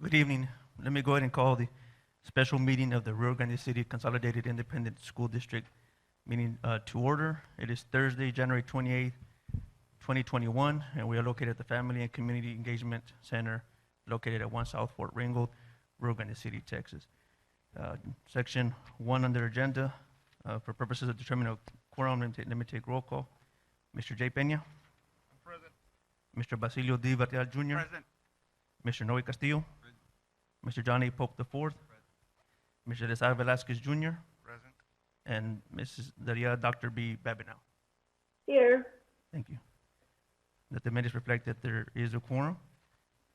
Good evening. Let me go ahead and call the special meeting of the Rio Grande City Consolidated Independent School District meeting to order. It is Thursday, January 28th, 2021, and we are located at the Family and Community Engagement Center located at 1 South Fort Ringgold, Rio Grande City, Texas. Section 1 under agenda, for purposes of determining a quorum, let me take roll call. Mr. J. Peña. I'm present. Mr. Basilio D. Varela Jr. Present. Mr. Noe Castillo. Mr. John A. Pope IV. Mr. Cesar Velasquez Jr. Present. And Mrs. Daria Dr. B. Babinow. Here. Thank you. Let the minutes reflect that there is a quorum.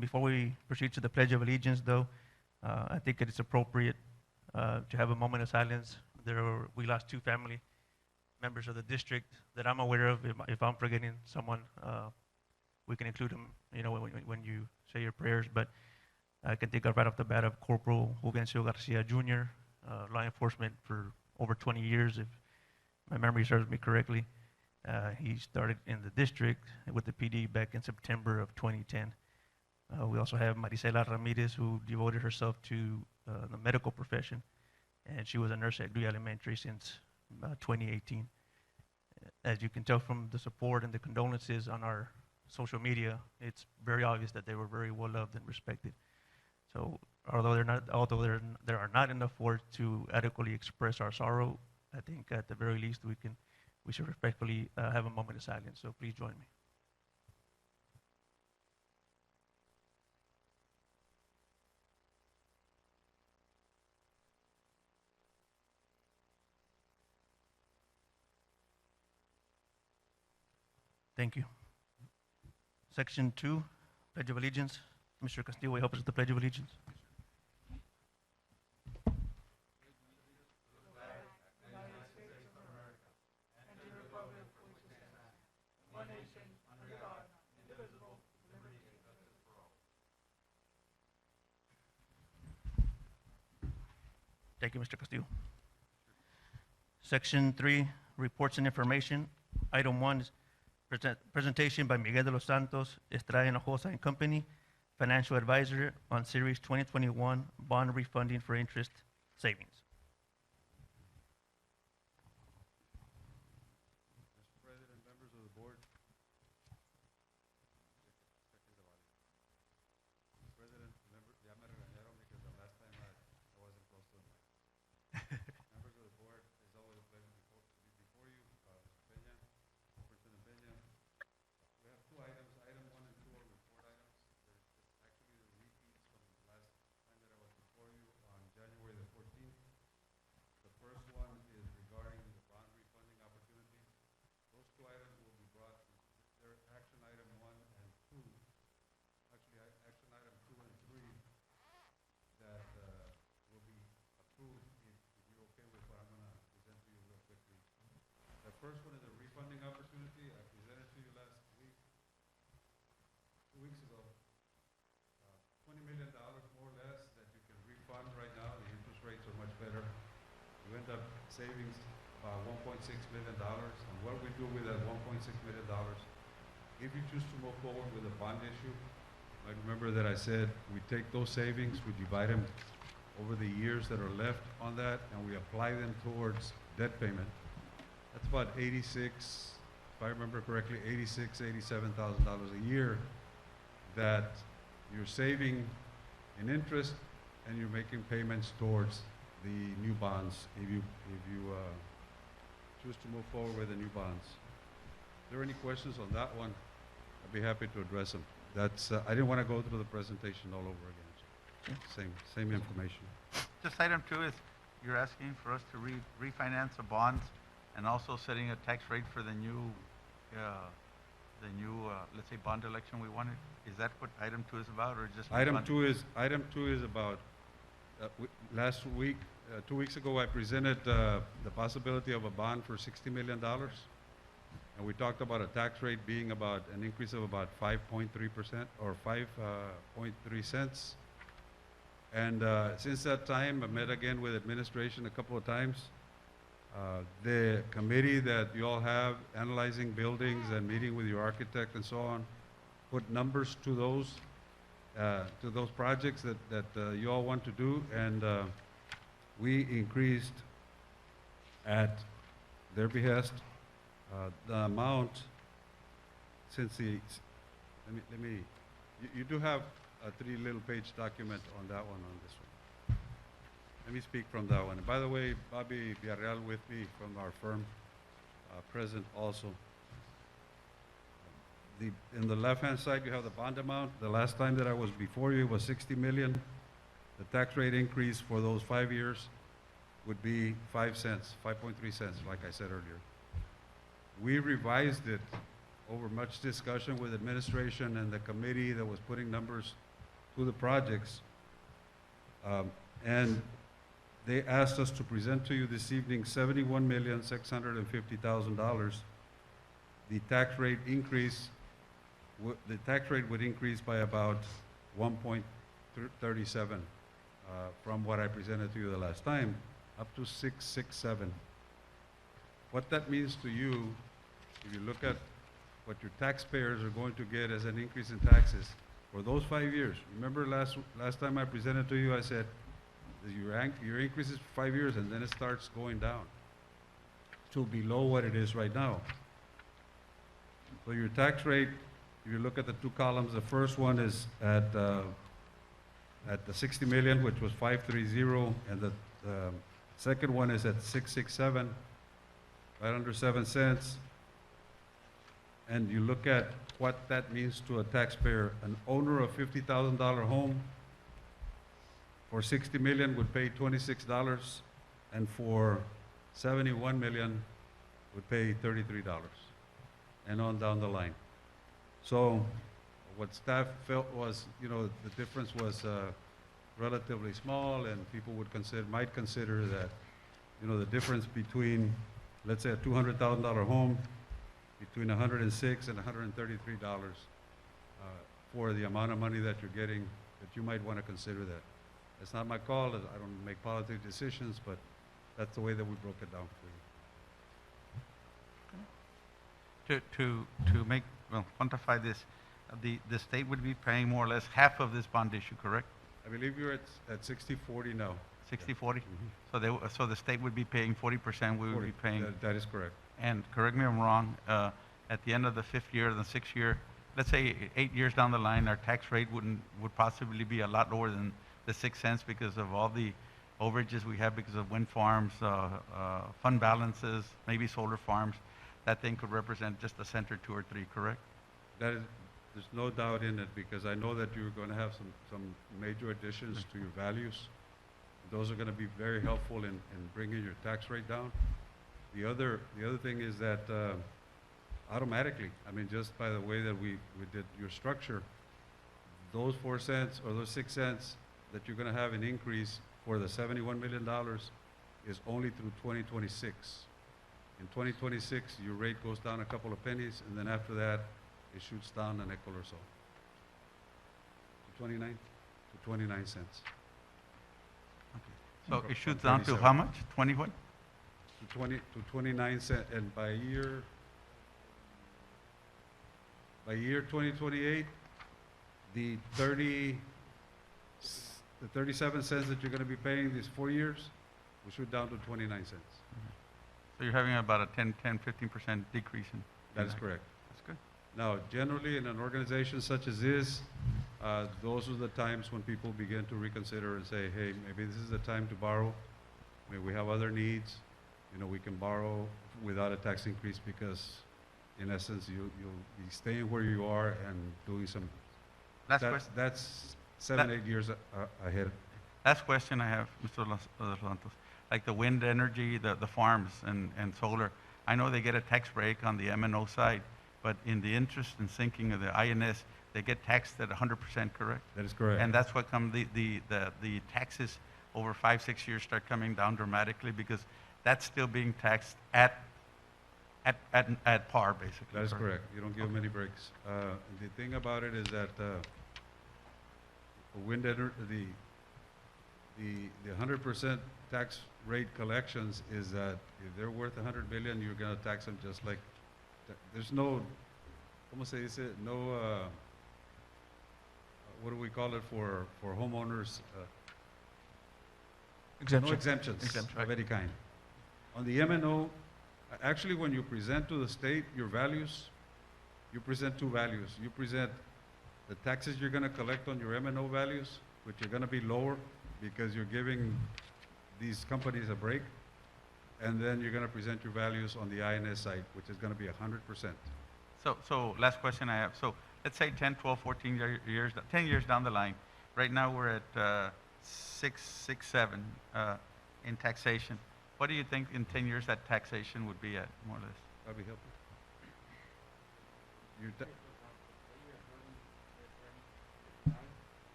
Before we proceed to the Pledge of Allegiance, though, I think it is appropriate to have a moment of silence. We lost two family members of the district that I'm aware of. If I'm forgetting someone, we can include them, when you say your prayers. But I can think of right off the bat of Corporal Fulgencio Garcia Jr., law enforcement for over 20 years, if my memory serves me correctly. He started in the district with the PD back in September of 2010. We also have Marisela Ramirez, who devoted herself to the medical profession, and she was a nurse at Glee Elementary since 2018. As you can tell from the support and the condolences on our social media, it's very obvious that they were very well loved and respected. So although there are not enough words to adequately express our sorrow, I think at the very least we should respectfully have a moment of silence. So please join me. Thank you. Section 2, Pledge of Allegiance. Mr. Castillo, will you help us with the Pledge of Allegiance? Thank you, Mr. Castillo. Section 3, Reports and Information. Item 1 is presentation by Miguel de los Santos, Estrada Hinojosa and Company, Financial Advisor on Series 2021 Bond Refunding for Interest Savings. Mr. President, members of the board. Mr. President, ya me regañaron because the last time I wasn't close to the mic. Members of the board, it's always a pleasure to be before you. Mr. Peña, President Peña. We have two items. Item 1 and 2 are report items. There's actually the repeats from the last time that I was before you on January the 14th. The first one is regarding the bond refunding opportunity. Those two items will be brought, they're action item 1 and 2. Actually, action item 2 and 3 that will be approved if you're okay with what I'm going to present to you real quickly. The first one is a refunding opportunity. I presented to you last week, 2 weeks ago. $20 million more or less that you can refund right now. The interest rates are much better. You end up savings about $1.6 million. And what we do with that $1.6 million, if you choose to move forward with a bond issue, I remember that I said we take those savings, we divide them over the years that are left on that, and we apply them towards debt payment. That's about 86, if I remember correctly, $87,000 a year that you're saving in interest and you're making payments towards the new bonds if you choose to move forward with the new bonds. If there are any questions on that one, I'd be happy to address them. That's I didn't want to go through the presentation all over again. So same information. Just item 2 is you're asking for us to refinance the bonds and also setting a tax rate for the new, let's say, bond election we wanted. Is that what item 2 is about, or just Item 2 is about last week, 2 weeks ago, I presented the possibility of a bond for $60 million. And we talked about a tax rate being about an increase of about 5.3% or 5.3 cents. And since that time, I met again with administration a couple of times. The committee that you all have analyzing buildings and meeting with your architect and so on, put numbers to those. to those projects that you all want to do, and we increased at their behest the amount since the, you do have a 3 little page document on that one, on this one. Let me speak from that one. And by the way, Bobby Villarreal with me from our firm, present also. In the left-hand side, you have the bond amount. The last time that I was before you was 60 million. The tax rate increase for those 5 years would be 5 cents, 5.3 cents, like I said earlier. We revised it over much discussion with administration and the committee that was putting numbers to the projects. And they asked us to present to you this evening $71,650,000. The tax rate increase, the tax rate would increase by about 1.37 from what I presented to you the last time, up to 667. What that means to you, if you look at what your taxpayers are going to get as an increase in taxes for those 5 years. Remember last time I presented to you, I said that your increase is for 5 years and then it starts going down to below what it is right now. So your tax rate, if you look at the 2 columns, the first one is at the 60 million, which was 530, and the second one is at 667, right under 7 cents. And you look at what that means to a taxpayer. An owner of $50,000 home for 60 million would pay $26, and for 71 million would pay $33, and on down the line. So what staff felt was, you know, the difference was relatively small, and people might consider that, you know, the difference between, let's say, a $200,000 home, between $106 and $133 for the amount of money that you're getting, that you might want to consider that. It's not my call. I don't make policy decisions, but that's the way that we broke it down for you. To make, well, quantify this, the state would be paying more or less half of this bond issue, correct? I believe you're at 60-40 now. 60-40? So the state would be paying 40%, we would be paying. That is correct. And correct me if I'm wrong, at the end of the 5th year, the 6th year, let's say 8 years down the line, our tax rate would possibly be a lot lower than the 6 cents because of all the overages we have because of wind farms, fund balances, maybe solar farms. That thing could represent just a cent or 2 or 3, correct? That is, there's no doubt in it, because I know that you're going to have some major additions to your values. Those are going to be very helpful in bringing your tax rate down. The other thing is that automatically, I mean, just by the way that we did your structure, those 4 cents or those 6 cents that you're going to have an increase for the $71 million is only through 2026. In 2026, your rate goes down a couple of pennies, and then after that, it shoots down a nickel or so. To 29 cents. Okay. So it shoots down to how much? 20 what? To 29 cents, and by year 2028, the 37 cents that you're going to be paying these 4 years will shoot down to 29 cents. So you're having about a 10, 15% decrease in. That is correct. That's good. Now, generally, in an organization such as this, those are the times when people begin to reconsider and say, hey, maybe this is the time to borrow. Maybe we have other needs. You know, we can borrow without a tax increase because, in essence, you'll be staying where you are and doing some. Last question. That's 7-8 years ahead. Last question I have, Mr. Santos. Like the wind energy, the farms and solar, I know they get a tax break on the M&O side, but in the interest and sinking of the INS, they get taxed at 100%, correct? That is correct. And that's what come the taxes over 5-6 years start coming down dramatically because that's still being taxed at par, basically. That is correct. You don't give them any breaks. The thing about it is that wind energy, the 100% tax rate collections is that if they're worth 100 million, you're going to tax them just like. There's no, ¿cómo se dice? No. what do we call it for homeowners? No Exemption. exemptions Exemption, of any kind. On the M&O, actually, when you present to the state your values, you present two values. You present the taxes you're going to collect on your M&O values, which are going to be lower because you're giving these companies a break. And then you're going to present your values on the INS side, which is going to be 100%. So last question I have. So let's say 10, 12, 14 years, 10 years down the line. Right now, we're at 7 in taxation. What do you think in 10 years that taxation would be at, more or less? That'd be helpful. Your ta-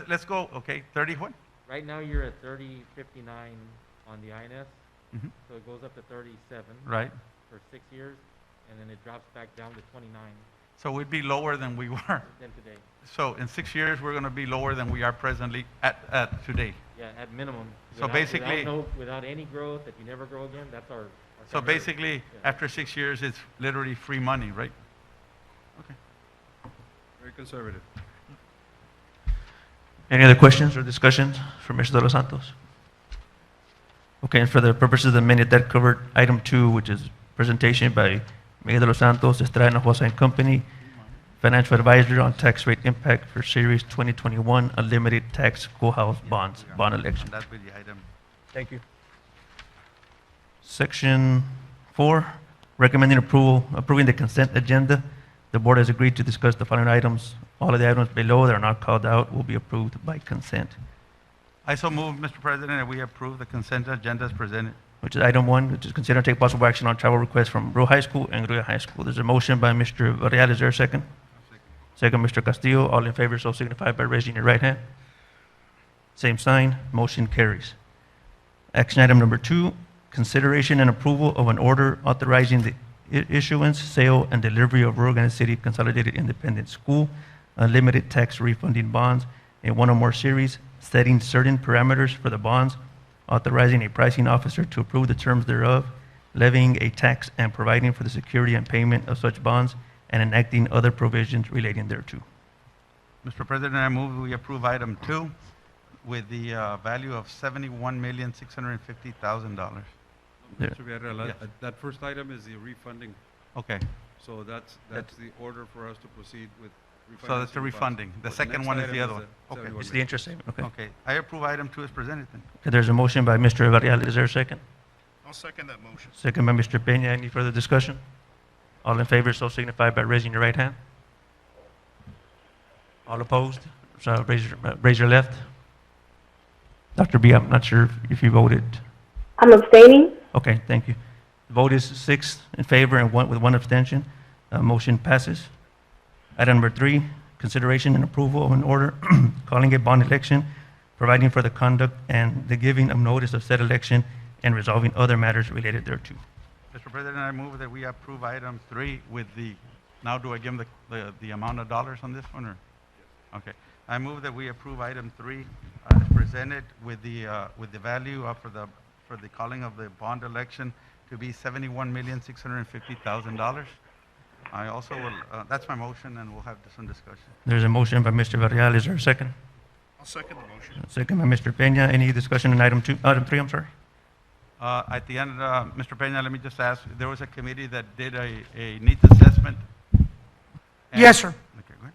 Let's go, okay, 30 what? Right now, you're at 3059 on the INS, Mhm. so it goes up to 37 Right. for 6 years, and then it drops back down to 29 So we'd be lower than we were. than today. So in 6 years, we're going to be lower than we are presently at today. Yeah, at minimum. So basically- Without any growth, if you never grow again, that's our. So basically, Yeah. after 6 years, it's literally free money, right? Okay. Very conservative. Any other questions or discussions for Mr. De Los Santos? Okay, and for the purposes of the minute, that covered item 2, which is presentation by Miguel De Los Santos, Estrada Hinojosa and Company, financial advisor on tax rate impact for Series 2021 Unlimited Tax Schoolhouse Bonds, bond election. And that'd be the item. Thank you. Section 4, recommending approving the consent agenda. The board has agreed to discuss the following items. All of the items below that are not called out will be approved by consent, I so move, Mr. President, that we approve the consent agenda as presented. which is item 1, which is consider and take possible action on travel requests from Rural High School and Gruya High School. There's a motion by Mr. Varela. Is there a second? Second, Mr. Castillo. All in favor, so signify by raising your right hand. Same sign, motion carries. Action item number 2, consideration and approval of an order authorizing the issuance, sale, and delivery of Rio Grande City Consolidated Independent School Unlimited Tax Refunding Bonds in one or more series, setting certain parameters for the bonds, authorizing a pricing officer to approve the terms thereof, levying a tax and providing for the security and payment of such bonds, and enacting other provisions relating thereto. Mr. President, I move we approve item 2 with the value of $71,650,000. There. Mr. Villarreal, Yes. that first item is the refunding. Okay, So that's the order for us to proceed with refunding. so that's the refunding. The second one is the other one. Okay. It's the interest statement, okay. Okay, I approve item 2 as presented then. Okay, there's a motion by Mr. Varela. Is there a second? I'll second that motion. Second by Mr. Peña. Any further discussion? All in favor, so signify by raising your right hand. All opposed? So raise your left. Dr. B, I'm not sure if you voted. I'm abstaining. Okay, thank you. The vote is 6 in favor and with one abstention. Motion passes. Item number 3, consideration and approval of an order calling a bond election, providing for the conduct and the giving of notice of said election, and resolving other matters related thereto. Mr. President, I move that we approve item 3 with the, now do I give them the amount of dollars on this one, or? Okay. I move that we approve item 3 as presented with the value for the calling of the bond election to be $71,650,000. I also will, that's my motion, and we'll have some discussion. There's a motion by Mr. Varela. Is there a second? I'll second the motion. Second by Mr. Peña. Any discussion on item 3, I'm sorry? At the end, Mr. Peña, let me just ask, there was a committee that did a needs assessment? Yes, sir. Okay, go ahead.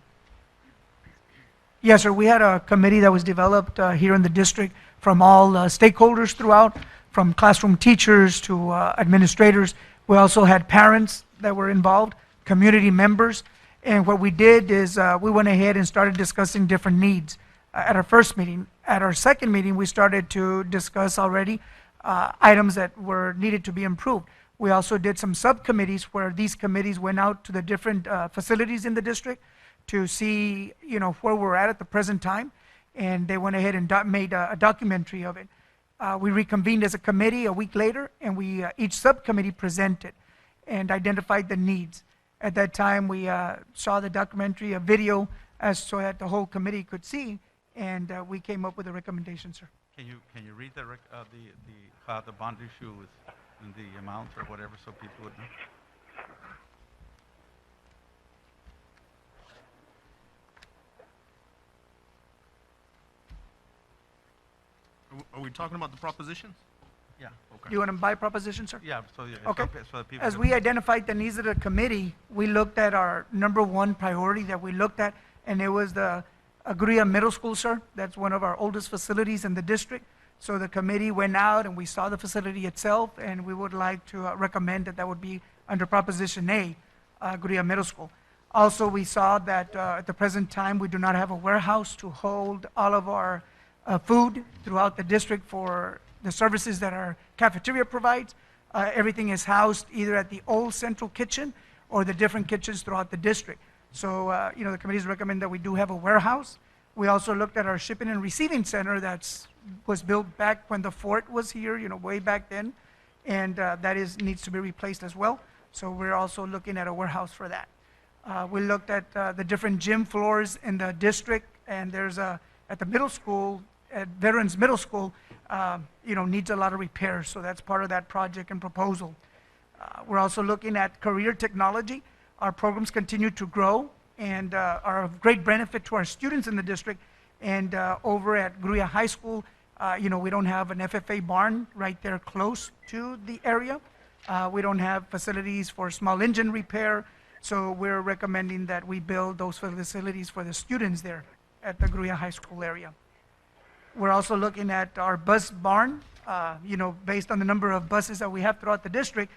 Yes, sir. We had a committee that was developed here in the district from all stakeholders throughout, from classroom teachers to administrators. We also had parents that were involved, community members. And what we did is we went ahead and started discussing different needs at our first meeting. At our second meeting, we started to discuss already items that were needed to be improved. We also did some subcommittees where these committees went out to the different facilities in the district to see, where we're at the present time, and they went ahead and made a documentary of it. We reconvened as a committee a week later, and we each subcommittee presented and identified the needs. At that time, we saw the documentary, a video, so that the whole committee could see, and we came up with a recommendation, sir. Can you read how the bond issue is and the amount or whatever, so people would know? we talking about the propositions? Yeah. Okay. You want to buy proposition, sir? Yeah, so, yeah, Okay. so the people. As can- we identified the needs of the committee, we looked at our number one priority that we looked at, and it was the Agria Middle School, sir. That's one of our oldest facilities in the district. So the committee went out and we saw the facility itself, and we would like to recommend that that would be under Proposition A, Agria Middle School. Also, we saw that at the present time, we do not have a warehouse to hold all of our food throughout the district for the services that our cafeteria provides. Everything is housed either at the old central kitchen or the different kitchens throughout the district. So, the committees recommend that we do have a warehouse. We also looked at our shipping and receiving center was built back when the fort was here, way back then, and needs to be replaced as well. So we're also looking at a warehouse for that. We looked at the different gym floors in the district, and there's at the middle school, at Veterans Middle School, needs a lot of repairs, so that's part of that project and proposal. We're also looking at career technology. Our programs continue to grow and are of great benefit to our students in the district. And over at Gruya High School, we don't have an FFA barn right there close to the area. We don't have facilities for small engine repair, so we're recommending that we build those facilities for the students there at the Gruya High School area. We're also looking at our bus barn. Based on the number of buses that we have throughout the district,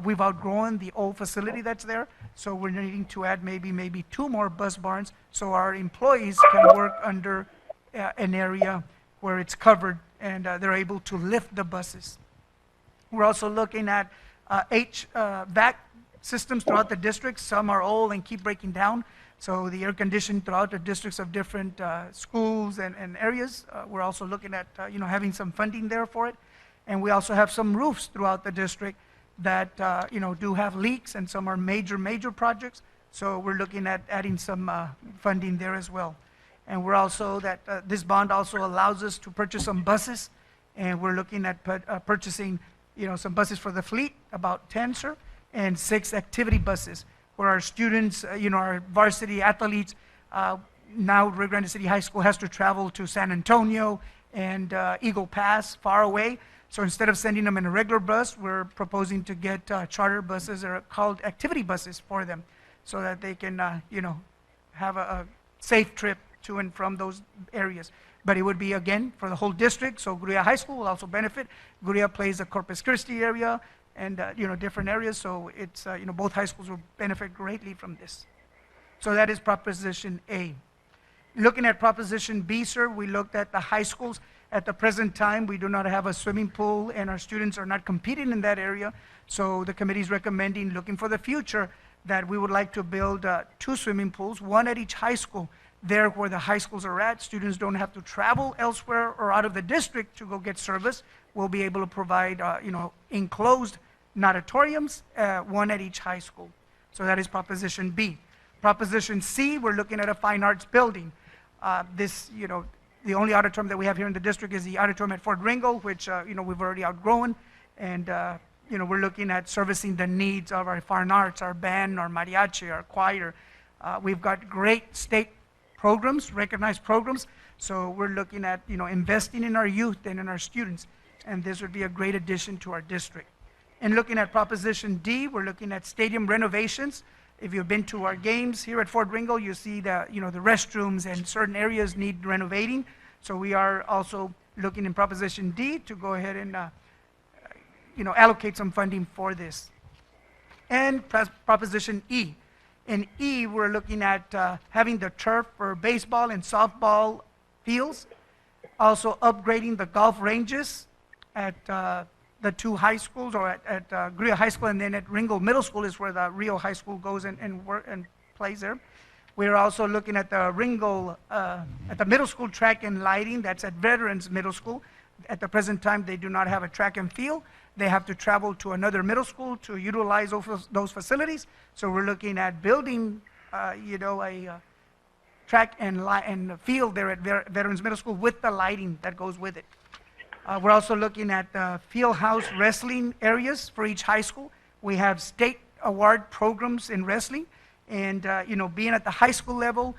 we've outgrown the old facility that's there, so we're needing to add maybe 2 more bus barns so our employees can work under an area where it's covered and they're able to lift the buses. We're also looking at HVAC systems throughout the district. Some are old and keep breaking down, so the air conditioning throughout the districts of different schools and areas, we're also looking at having some funding there for it. And we also have some roofs throughout the district that do have leaks, and some are major projects, so we're looking at adding some funding there as well. And we're also this bond also allows us to purchase some buses, and we're looking at purchasing some buses for the fleet, about 10, sir, and 6 activity buses where our students, our varsity athletes, now Rio Grande City High School has to travel to San Antonio and Eagle Pass, far away. So instead of sending them in a regular bus, we're proposing to get charter buses, that are called activity buses, for them, so that they can, have a safe trip to and from those areas. But it would be, again, for the whole district, so Gruya High School will also benefit. Gruya plays the Corpus Christi area and, different areas, so it's, both high schools will benefit greatly from this. So that is Proposition A. Looking at Proposition B, sir, we looked at the high schools. At the present time, we do not have a swimming pool, and our students are not competing in that area. So the committee is recommending, looking for the future, that we would like to build 2 swimming pools, 1 at each high school. There where the high schools are at, students don't have to travel elsewhere or out of the district to go get service. We'll be able to provide, enclosed natatoriums, 1 at each high school. So that is Proposition B. Proposition C, we're looking at a fine arts building. The only auditorium that we have here in the district is the auditorium at Fort Ringo, which, we've already outgrown. And, we're looking at servicing the needs of our fine arts, our band, our mariachi, our choir. We've got great state programs, recognized programs. So we're looking at, investing in our youth and in our students. And this would be a great addition to our district. And looking at Proposition D, we're looking at stadium renovations. If you've been to our games here at Fort Ringo, you see the restrooms and certain areas need renovating. So we are also looking in Proposition D to go ahead and, allocate some funding for this. And Proposition E. In E, we're looking at having the turf for baseball and softball fields, also upgrading the golf ranges at the 2 high schools, or at Gruya High School, and then at Ringo Middle School is where the Rio High School goes and plays there. We're also looking at the Ringo, at the middle school track and lighting, that's at Veterans Middle School. At the present time, they do not have a track and field. They have to travel to another middle school to utilize those facilities. So we're looking at building, a track and field there at Veterans Middle School with the lighting that goes with it. We're also looking at field house wrestling areas for each high school. We have state award programs in wrestling, and being at the high school level,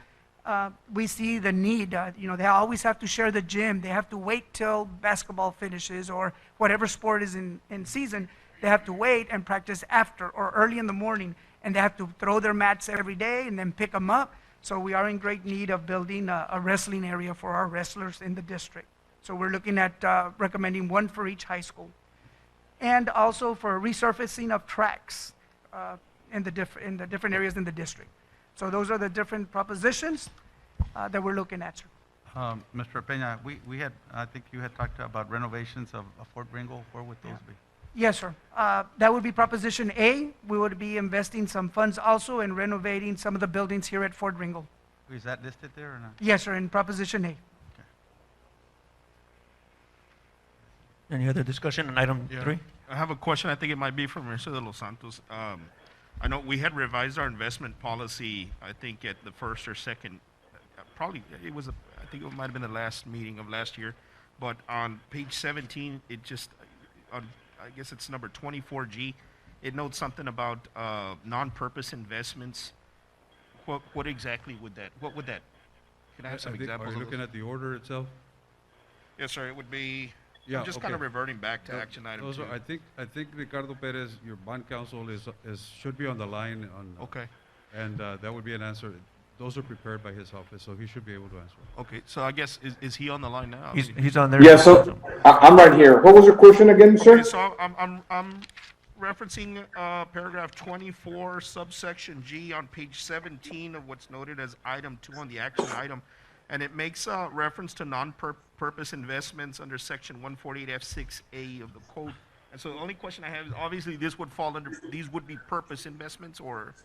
we see the need. They always have to share the gym. They have to wait till basketball finishes or whatever sport is in season. They have to wait and practice after or early in the morning. And they have to throw their mats every day and then pick them up. So we are in great need of building a wrestling area for our wrestlers in the district. So we're looking at recommending one for each high school. And also for resurfacing of tracks in the different areas in the district. So those are the different propositions that we're looking at, sir. Mr. Peña, we had, I think you had talked about renovations of Fort Ringo. Where would those be? Yes, sir. That would be Proposition A. We would be investing some funds also in renovating some of the buildings here at Fort Ringo. Is that listed there or not? Yes, sir, in Proposition A. Any other discussion on item Yeah. 3? I have a question. I think it might be from Mr. De Los Santos. I know we had revised our investment policy, I think at the first or second, probably, I think it might have been the last meeting of last year. But on page 17, it just, I guess it's number 24G, it notes something about non-purpose investments. What exactly would that, can I have some Are examples you of looking those? at the order itself? Yes, sir, it would be, Yeah, I'm just kind of okay. reverting back to Tho- action item those 2. are- I think Ricardo Perez, your bond counsel should be on the line on. Okay. And that would be an answer. Those are prepared by his office, so he should be able to answer. Okay, so I guess, is he on the line now? He's on there. Yeah, so I'm right here. What was your question again, sir? Okay, so I'm referencing paragraph 24, subsection G on page 17 of what's noted as item 2 on the action item. And it makes reference to non-purpose investments under section 148F6A of the code. And so the only question I have is, obviously, these would be purpose investments, or?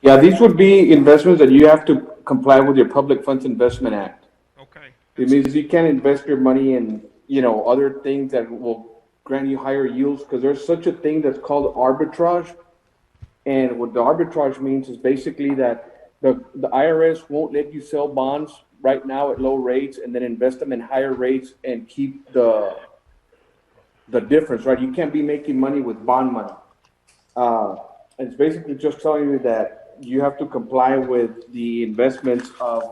Yeah, these would be investments that you have to comply with your Public Funds Investment Act. Okay. It means you can't invest your money in, other things that will grant you higher yields, because there's such a thing that's called arbitrage. And what the arbitrage means is basically that the IRS won't let you sell bonds right now at low rates and then invest them in higher rates and keep the difference, right? You can't be making money with bond money. It's basically just telling you that you have to comply with the investments of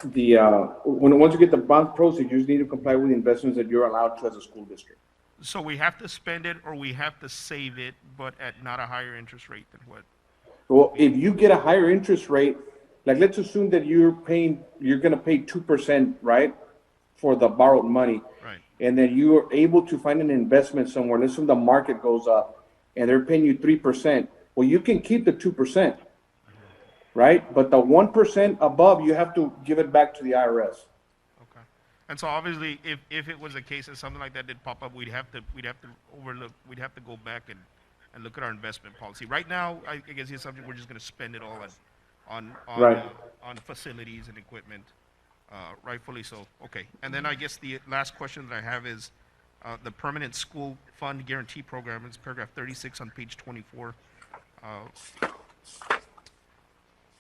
once you get the bond proceeds, you just need to comply with the investments that you're allowed to as a school district. So we have to spend it, or we have to save it, but at not a higher interest rate than what? Well, if you get a higher interest rate, like let's assume that you're gonna pay 2%, right, for the borrowed money. Right. And then you are able to find an investment somewhere. Let's assume the market goes up and they're paying you 3%. Well, you can keep the 2%, right? But the 1% above, you have to give it back to the IRS. Okay. And so obviously, if it was a case that something like that did pop up, we'd have to go back and look at our investment policy. Right now, I guess the assumption, we're just gonna spend it all Right. on facilities and equipment, rightfully so. Okay. And then I guess the last question that I have is, the Permanent School Fund Guarantee Program, it's paragraph 36 on page 24.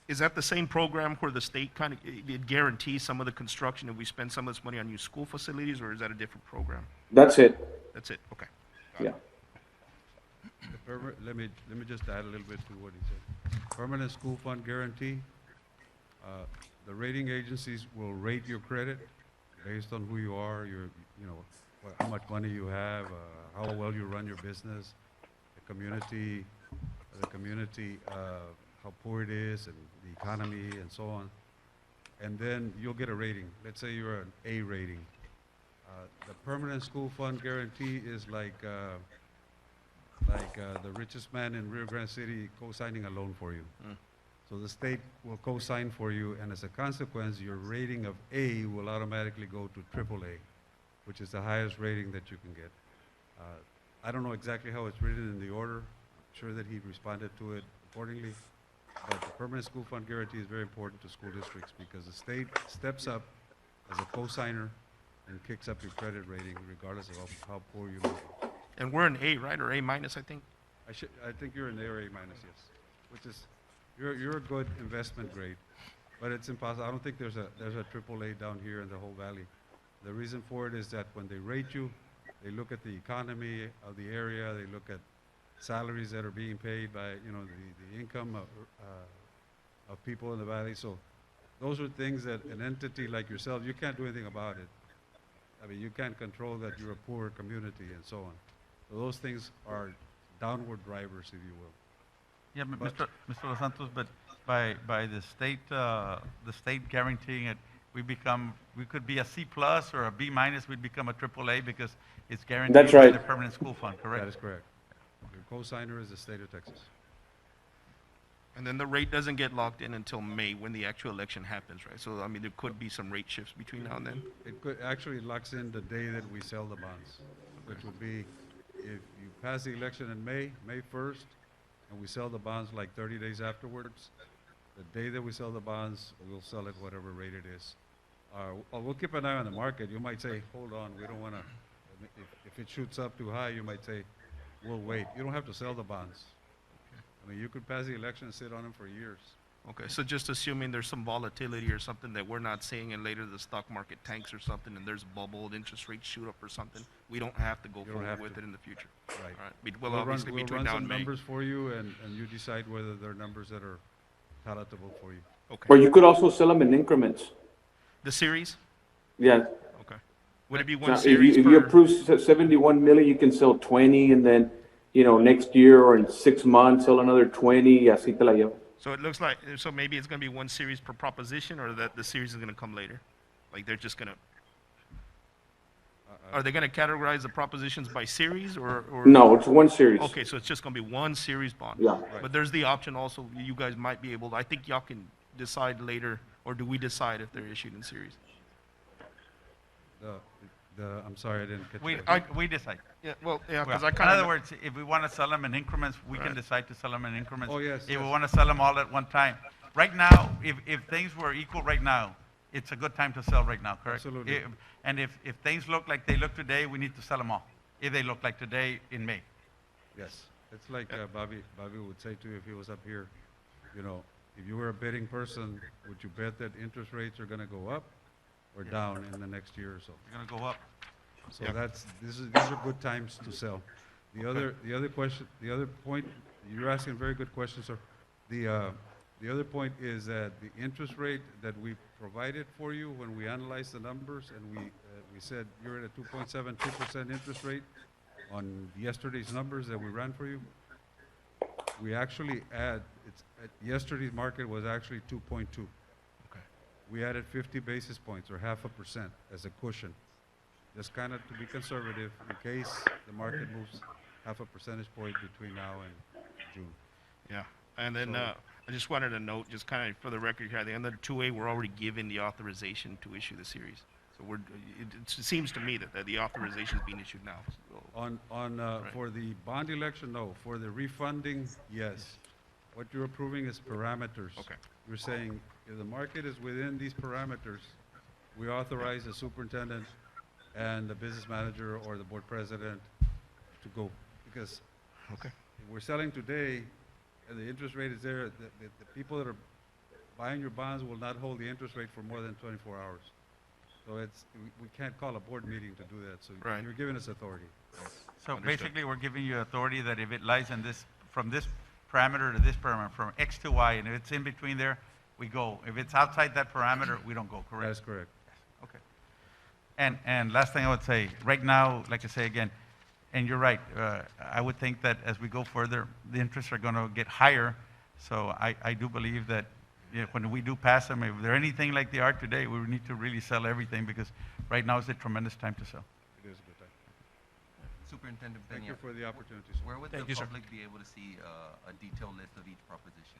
Is that the same program where the state kind of, it guarantees some of the construction if we spend some of this money on new school facilities, or is that a different program? That's it. That's it, okay. Yeah. Let me just add a little bit to what he said. Permanent school fund guarantee, the rating agencies will rate your credit based on who you are, how much money you have, how well you run your business, the community, how poor it is, and the economy, and so on. And then you'll get a rating. Let's say you're an A rating. The permanent school fund guarantee is like the richest man in Rio Grande City co-signing a loan for you. So the state will co-sign for you, and as a consequence, your rating of A will automatically go to AAA, which is the highest rating that you can get. I don't know exactly how it's written in the order. I'm sure that he responded to it accordingly. But the permanent school fund guarantee is very important to school districts because the state steps up as a co-signer and kicks up your credit rating regardless of how poor you may be. And we're an A, right, or A minus, I think? I think you're an A or A minus, yes. Which is, you're a good investment grade, but it's impossible. I don't think there's a AAA down here in the whole valley. The reason for it is that when they rate you, they look at the economy of the area, they look at salaries that are being paid by, the income of people in the valley. So those are things that an entity like yourself, you can't do anything about it. I mean, you can't control that you're a poor community and so on. So those things are downward drivers, if you will. Yeah, but But- Mr. Los Santos, but by the state guaranteeing it, we could be a C plus or a B minus, we'd become a triple A because it's guaranteed That's by right. the permanent school fund, That correct? is correct. Your co-signer is the state of Texas. And then the rate doesn't get locked in until May when the actual election happens, right? So, I mean, there could be some rate shifts between now and then. It could, actually locks in the day that we sell the bonds, which would be, if you pass the election in May 1st, and we sell the bonds like 30 days afterwards, the day that we sell the bonds, we'll sell it whatever rate it is. We'll keep an eye on the market. You might say, hold on, we don't want to, if it shoots up too high, you might say, we'll wait. You don't have to sell the bonds. I mean, you could pass the election and sit on them for years. Okay, so just assuming there's some volatility or something that we're not seeing, and later the stock market tanks or something, and there's a bubble, and interest rates shoot up or something, we don't have to go You don't forward have with to. it in the future. Right. All right, well, obviously We'll between run now some and May. numbers for you, and you decide whether they're numbers that are palatable for you. Or Okay. you could also sell them in increments. The series? Yeah. Okay. Would it be So one if series you per? approve 71 million, you can sell 20, and then, next year or in 6 months, sell another 20, y así te la llevas. So it looks like, so maybe it's gonna be one series per proposition, or that the series is gonna come later? Like they're just gonna, are they gonna categorize the propositions by series, or? No, it's one series. Okay, so it's just gonna be one series bond? Yeah. But there's the option also, you guys might be able, I think y'all can decide later, or do we decide if they're issued in series? I'm sorry, I didn't catch We, that. we decide. Yeah, well, yeah, Well, because I in kinda. other words, if we want to sell them in increments, we can Right. decide to sell them in increments. Oh, yes, If we yes. want to sell them all at one time. Right now, if things were equal right now, it's a good time to sell right now, correct? Absolutely. And if things look like they look today, we need to sell them all. If they look like today in May. Yes. It's like Bobby would say to you if he was up here, if you were a betting person, would you bet that interest rates are going to go up or down in the next year or so? They're going to go up. So Yeah. these are good times to sell. The other question, the other point, you're asking a very good question, sir. The other point is that the interest rate that we provided for you when we analyzed the numbers, and we said you're at a 2.72% interest rate on yesterday's numbers that we ran for you. We actually yesterday's market was actually 2.2. Okay. We added 50 basis points or 0.5% as a cushion, just kind of to be conservative in case the market moves 0.5 percentage point between now and June. Yeah, and then, So- I just wanted to note, just kind of for the record here, at the end of the 2A, we're already given the authorization to issue the series. So it seems to me that the authorization is being issued now. So- Right. For the bond election, no. For the refunding, yes. What you're approving is parameters. Okay. You're saying if the market is within these parameters, we authorize the superintendent and the business manager or the board president to go. Because Okay. if we're selling today and the interest rate is there, the people that are buying your bonds will not hold the interest rate for more than 24 hours. So we can't call a board meeting to do that. So Right. you're giving us authority. So Understood. basically, we're giving you authority that if it lies in this, from this parameter to this parameter, from X to Y, and if it's in between there, we go. If it's outside that parameter, we don't go, correct? That is correct. Okay. And last thing I would say, right now, like I say again, and you're right, I would think that as we go further, the interests are going to get higher. So I do believe that when we do pass them, if they're anything like they are today, we need to really sell everything because right now is a tremendous time to sell. It is a good time. Superintendent Thank you Peña, for the opportunity, sir. where would Thank the you, sir. public be able to see a detailed list of each proposition?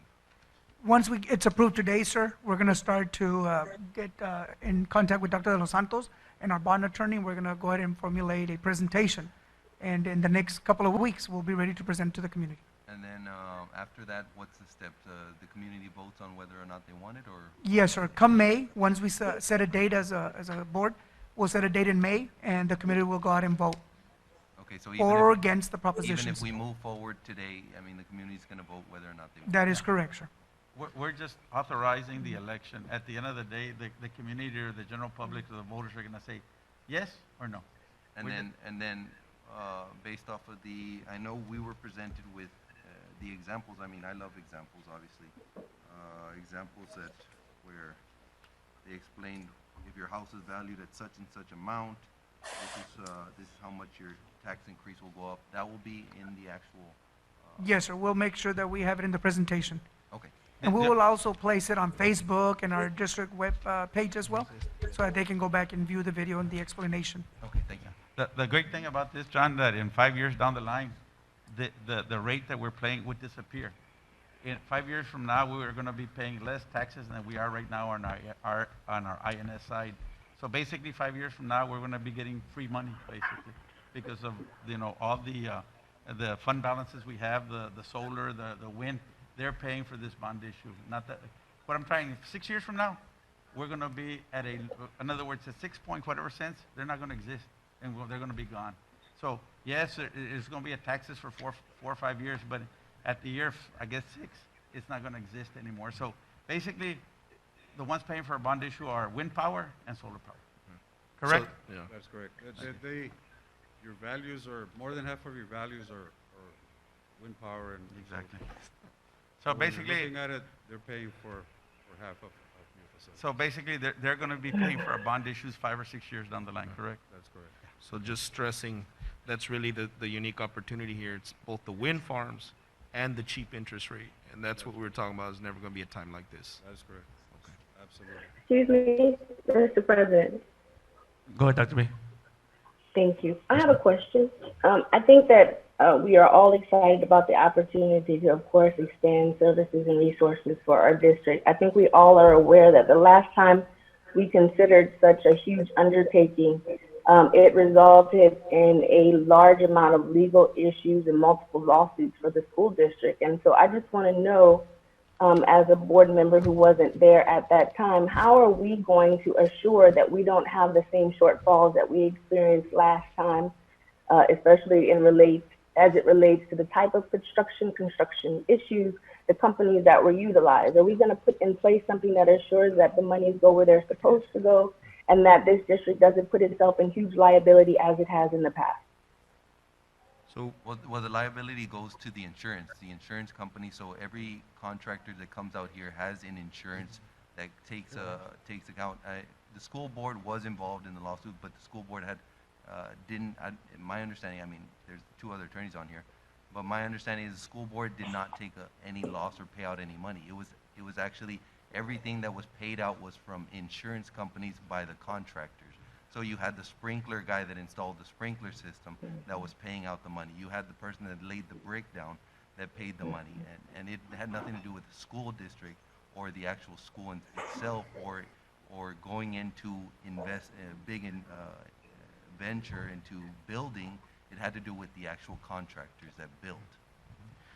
Once it's approved today, sir, we're going to start to get in contact with Dr. De Los Santos and our bond attorney. We're going to go ahead and formulate a presentation. And in the next couple of weeks, we'll be ready to present to the community. And then after that, what's the step? The community votes on whether or not they want it, or? Yes, sir. Come May, once we set a date as a board, we'll set a date in May, and the committee will go out and vote Okay, so for or against the even propositions. if we move forward today, I mean, the community's going to vote whether or not they want it? That is correct, sir. We're just authorizing the election. At the end of the day, the community or the general public or the voters are going to say yes or no. And we then, based off of I know we were presented with the examples, I mean, I love examples, obviously. Examples that where they explain if your house is valued at such and such amount, this is how much your tax increase will go up. That will be in the actual. Yes, sir, we'll make sure that we have it in the presentation. Okay. And we will also place it on Facebook and our district web page as well, so that they can go back and view the video and the explanation. Okay. Thank you. The great thing about this, John, that in 5 years down the line, the rate that we're paying would disappear. In 5 years from now, we are going to be paying less taxes than we are right now on our INS side. So basically, 5 years from now, we're going to be getting free money, basically, because of all the fund balances we have, the solar, the wind. They're paying for this bond issue. Not that. What I'm trying. 6 years from now, we're going to be at in other words, at 6 point whatever cents. They're not going to exist, and they're going to be gone. So yes, it's going to be a taxes for 4 or 5 years, but at the year, I guess 6, it's not going to exist anymore. So basically, the ones paying for a bond issue are wind power and solar power. Correct? So, yeah. That's correct. Your values are, more than half of your values are wind power and. Exactly. So So when you're basically, looking at it, they're paying for half of your facility. so basically, they're going to be paying for a bond issues 5 or 6 years down the line. Correct? That's correct. So just stressing, that's really the unique opportunity here. It's both the wind farms and the cheap interest rate. And that's what we were talking about. There's never going to be a time like this. That's correct. Okay. Absolutely. Excuse me, Mr. President. Go ahead, Dr. B. Thank you. I have a question. I think that we are all excited about the opportunity to, of course, expand services and resources for our district. I think we all are aware that the last time we considered such a huge undertaking, it resulted in a large amount of legal issues and multiple lawsuits for the school district. And so I just want to know, as a board member who wasn't there at that time, how are we going to assure that we don't have the same shortfalls that we experienced last time, especially as it relates to the type of construction issues, the companies that were utilized? Are we going to put in place something that assures that the monies go where they're supposed to go, and that this district doesn't put itself in huge liability as it has in the past? So Well, the liability goes to the insurance company. So every contractor that comes out here has an insurance that takes account. The school board was involved in the lawsuit, but the school board had in my understanding, I mean, there's 2 other attorneys on here, but my understanding is the school board did not take any loss or pay out any money. It was actually everything that was paid out was from insurance companies by the contractors. So you had the sprinkler guy that installed the sprinkler system that was paying out the money. You had the person that laid the brick down that paid the money, and it had nothing to do with the school district or the actual school itself, or going into big venture into building. It had to do with the actual contractors that built.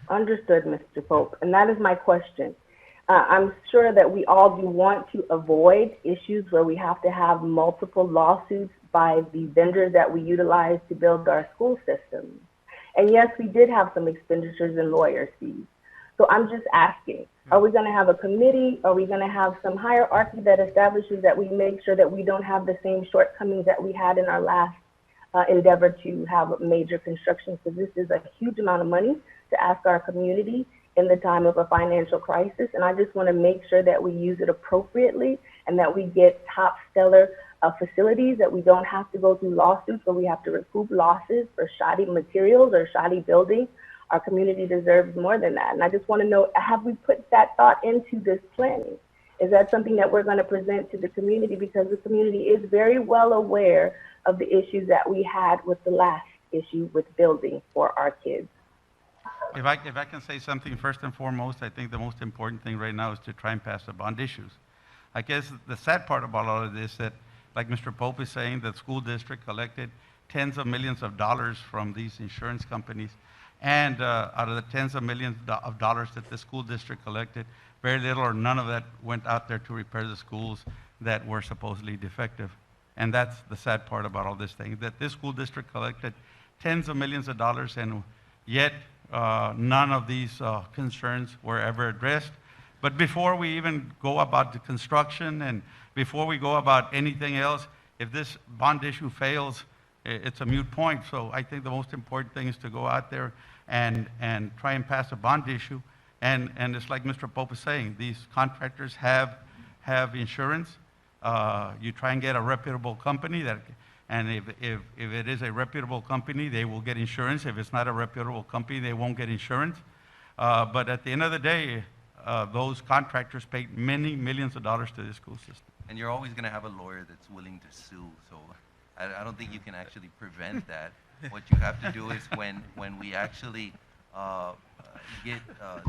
Understood, Mr. Pope. And that is my question. I'm sure that we all do want to avoid issues where we have to have multiple lawsuits by the vendors that we utilize to build our school systems. And yes, we did have some expenditures in lawyers' fees. So I'm just asking, are we going to have a committee? Are we going to have some hierarchy that establishes that we make sure that we don't have the same shortcomings that we had in our last endeavor to have major construction? Because this is a huge amount of money to ask our community in the time of a financial crisis. And I just want to make sure that we use it appropriately and that we get top stellar facilities, that we don't have to go through lawsuits where we have to recoup losses for shoddy materials or shoddy building. Our community deserves more than that. And I just want to know, have we put that thought into this planning? Is that something that we're going to present to the community? Because the community is very well aware of the issues that we had with the last issue with building for our kids. If I can say something first and foremost, I think the most important thing right now is to try and pass the bond issues. I guess the sad part about all of this that, like Mr. Pope is saying, the school district collected tens of millions of dollars from these insurance companies. And out of the tens of millions of dollars that the school district collected, very little or none of that went out there to repair the schools that were supposedly defective. And that's the sad part about all this thing, that this school district collected tens of millions of dollars, and yet none of these concerns were ever addressed. But before we even go about the construction and before we go about anything else, if this bond issue fails, it's a moot point. So I think the most important thing is to go out there, and try and pass a bond issue. And it's like Mr. Pope is saying, these contractors have insurance. You try and get a reputable company that, and if it is a reputable company, they will get insurance. If it's not a reputable company, they won't get insurance. But at the end of the day, those contractors paid many millions of dollars to the school system. And you're always going to have a lawyer that's willing to sue, so I don't think you can actually prevent that. What you have to do is when we actually get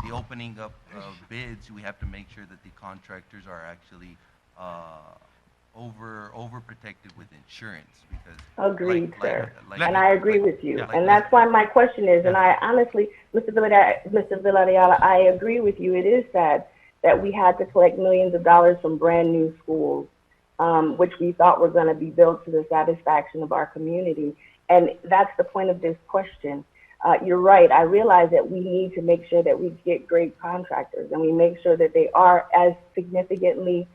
the opening up of bids, we have to make sure that the contractors are actually overprotected with insurance, because Agreed, sir. And I agree with you. yeah. And that's why my question is, and I honestly, Mr. Villarreal, I agree with you. It is sad that we had to collect millions of dollars from brand new schools, which we thought were going to be built to the satisfaction of our community. And that's the point of this question. You're right. I realize that we need to make sure that we get great contractors and we make sure that they are as significantly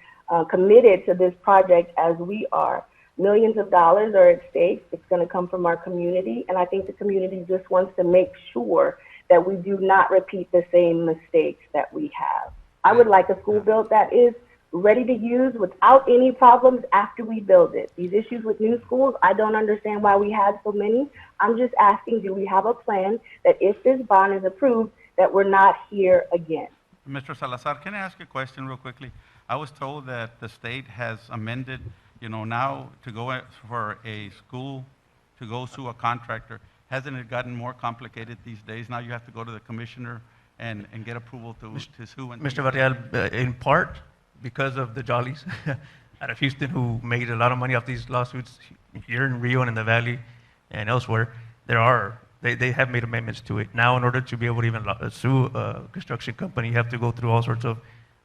committed to this project as we are. Millions of dollars are at stake. It's going to come from our community. And I think the community just wants to make sure that we do not repeat the same mistakes that we have. I would like a school built that is ready to use without any problems after we build it. These issues with new schools, I don't understand why we had so many. I'm just asking, do we have a plan that if this bond is approved, that we're not here again? Mr. Salazar, can I ask a question real quickly? I was told that the state has amended, now to go for a school to go sue a contractor. Hasn't it gotten more complicated these days? Now you have to go to the commissioner and get approval to sue. Mr. Varela, in part because of the Jollies out of Houston who made a lot of money off these lawsuits here in Rio and in the Valley and elsewhere, they have made amendments to it. Now, in order to be able to even sue a construction company, you have to go through all sorts of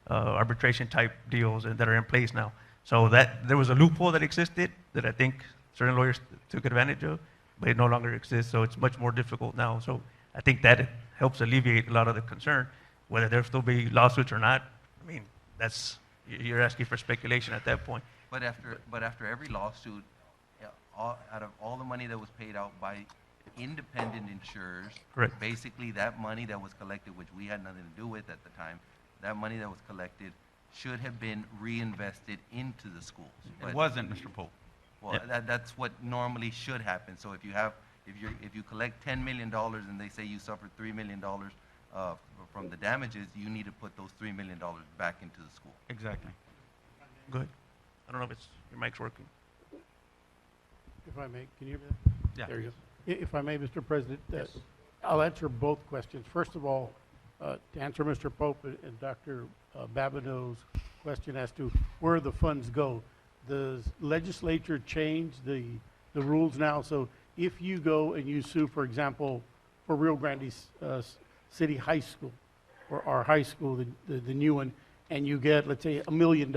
arbitration type deals that are in place now. So that there was a loophole that existed that I think certain lawyers took advantage of, but it no longer exists. So it's much more difficult now. So I think that helps alleviate a lot of the concern. Whether there'll still be lawsuits or not, I mean, you're asking for speculation at that point. But after every lawsuit, out of all the money that was paid out by independent insurers, Correct. basically that money that was collected, which we had nothing to do with at the time, that money that was collected should have been reinvested into the schools. It wasn't, Mr. Pope. Well, that's what normally should happen. So if you collect $10 million and they say you suffered $3 million from the damages, you need to put those $3 million back into the school. Exactly. Good. I don't know if your mic's working. If I may, can you hear me? Yeah. There you go. If I may, Mr. President, Yes. I'll answer both questions. First of all, to answer Mr. Pope and Dr. Babineau's question as to where the funds go. The legislature changed the rules now, so if you go and you sue, for example, for Rio Grande City High School, or our high school, the new one, and you get, let's say, $1 million,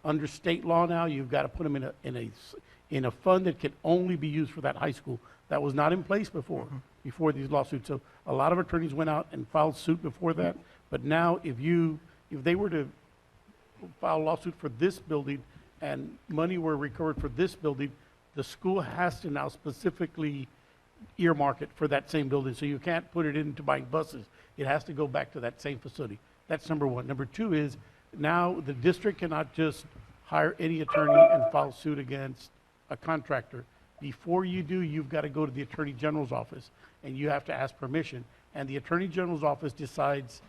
under state law now, you've got to put them in a fund that can only be used for that high school. That was not in place before these lawsuits. So a lot of attorneys went out and filed suit before that. But now, if they were to file a lawsuit for this building and money were recovered for this building, the school has to now specifically earmark it for that same building. So you can't put it into buying buses. It has to go back to that same facility. That's number one. Number two is now the district cannot just hire any attorney and file suit against a contractor. Before you do, you've got to go to the Attorney General's office and you have to ask permission. And the Attorney General's office decides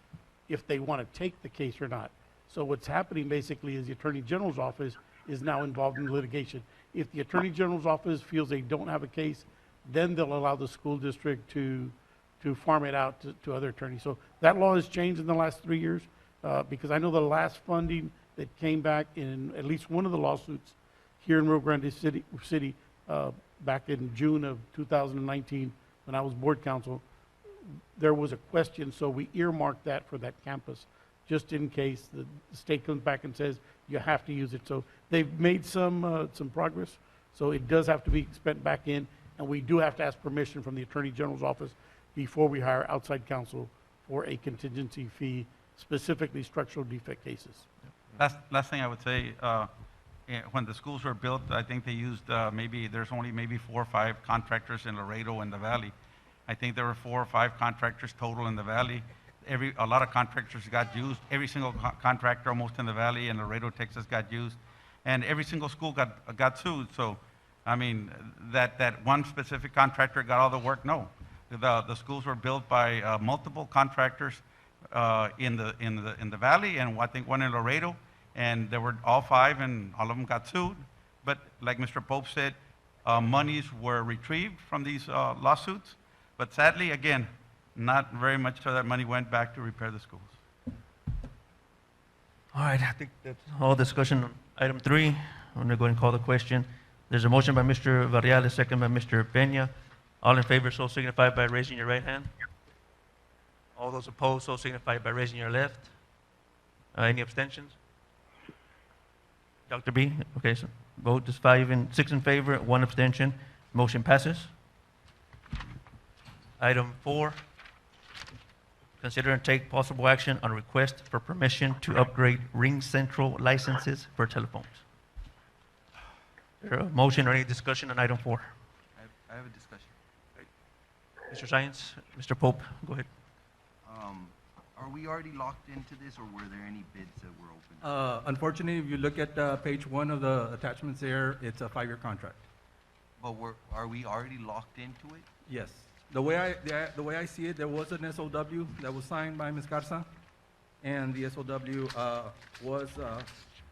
if they want to take the case or not. So what's happening basically is the Attorney General's office is now involved in litigation. If the Attorney General's office feels they don't have a case, then they'll allow the school district to farm it out to other attorneys. So that law has changed in the last 3 years because I know the last funding that came back in at least one of the lawsuits here in Rio Grande City back in June of 2019 when I was board counsel, there was a question, so we earmarked that for that campus just in case the state comes back and says you have to use it. So they've made some progress. So it does have to be spent back in, and we do have to ask permission from the Attorney General's office before we hire outside counsel for a contingency fee, specifically structural defect cases. Last thing I would say, when the schools were built, I think they used there's only maybe 4 or 5 contractors in Laredo and the Valley. I think there were 4 or 5 contractors total in the valley. A lot of contractors got used. Every single contractor almost in the valley in Laredo, Texas got used. And every single school got sued. So, I mean, that one specific contractor got all the work, no. The schools were built by multiple contractors in the valley, and I think one in Laredo, and there were all 5, and all of them got sued. But like Mr. Pope said, monies were retrieved from these lawsuits, but sadly, again, not very much of that money went back to repair the schools. All right, I think that's all discussion on item 3. I'm going to go ahead and call the question. There's a motion by Mr. Varela, a second by Mr. Peña. All in favor, so signify by raising your right hand. All those opposed, so signify by raising your left. Any abstentions? Dr. B? Okay, so vote is 6 in favor, 1 abstention. Motion passes. Item 4, consider and take possible action on request for permission to upgrade Ring Central licenses for telephones. Is there a motion or any discussion on item 4? I have a discussion. Mr. Science, Mr. Pope, go ahead. Are we already locked into this, or were there any bids that were open? Unfortunately, if you look at page 1 of the attachments there, it's a 5-year contract. But are we already locked into it? Yes. The way I see it, there was an SOW that was signed by Ms. Garza, and the SOW was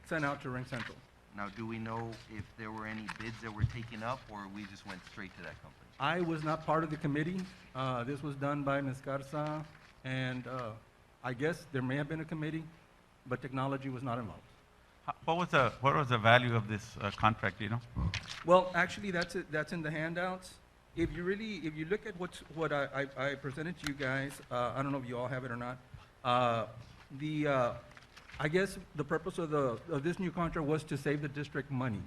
sent out to Ring Central. Now, do we know if there were any bids that were taken up, or we just went straight to that company? I was not part of the committee. This was done by Ms. Garza, and I guess there may have been a committee, but technology was not involved. What was the value of this contract, do you know? Well, actually, that's in the handouts. If you look at what I presented to you guys, I don't know if you all have it or not. I guess the purpose of this new contract was to save the district money,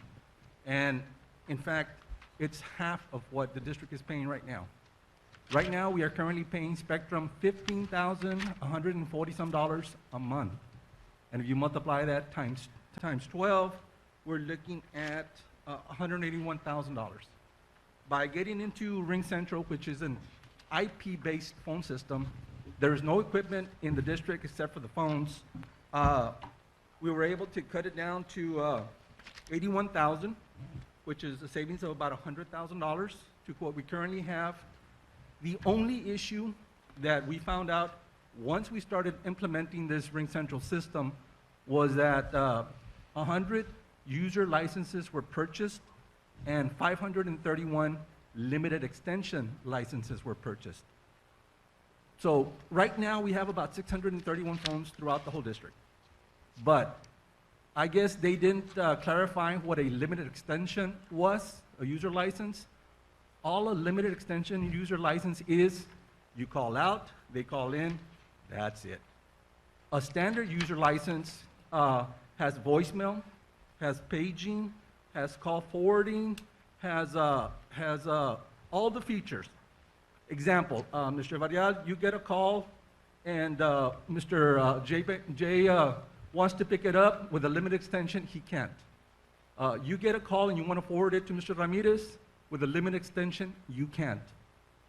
and in fact, it's half of what the district is paying right now. Right now, we are currently paying Spectrum $15,140 some a month, and if you multiply that times 12, we're looking at $181,000. By getting into Ring Central, which is an IP-based phone system, there is no equipment in the district except for the phones. We were able to cut it down to $81,000, which is a savings of about $100,000 to what we currently have. The only issue that we found out once we started implementing this Ring Central system was that 100 user licenses were purchased and 531 limited extension licenses were purchased. So right now we have about 631 phones throughout the whole district. But I guess they didn't clarify what a limited extension was, a user license. All a limited extension user license is, you call out, they call in, that's it. A standard user license has voicemail, has paging, has call forwarding, has all the features. Example, Mr. Varela, you get a call and Mr. Jay wants to pick it up with a limited extension, he can't. You get a call and you want to forward it to Mr. Ramirez with a limited extension, you can't.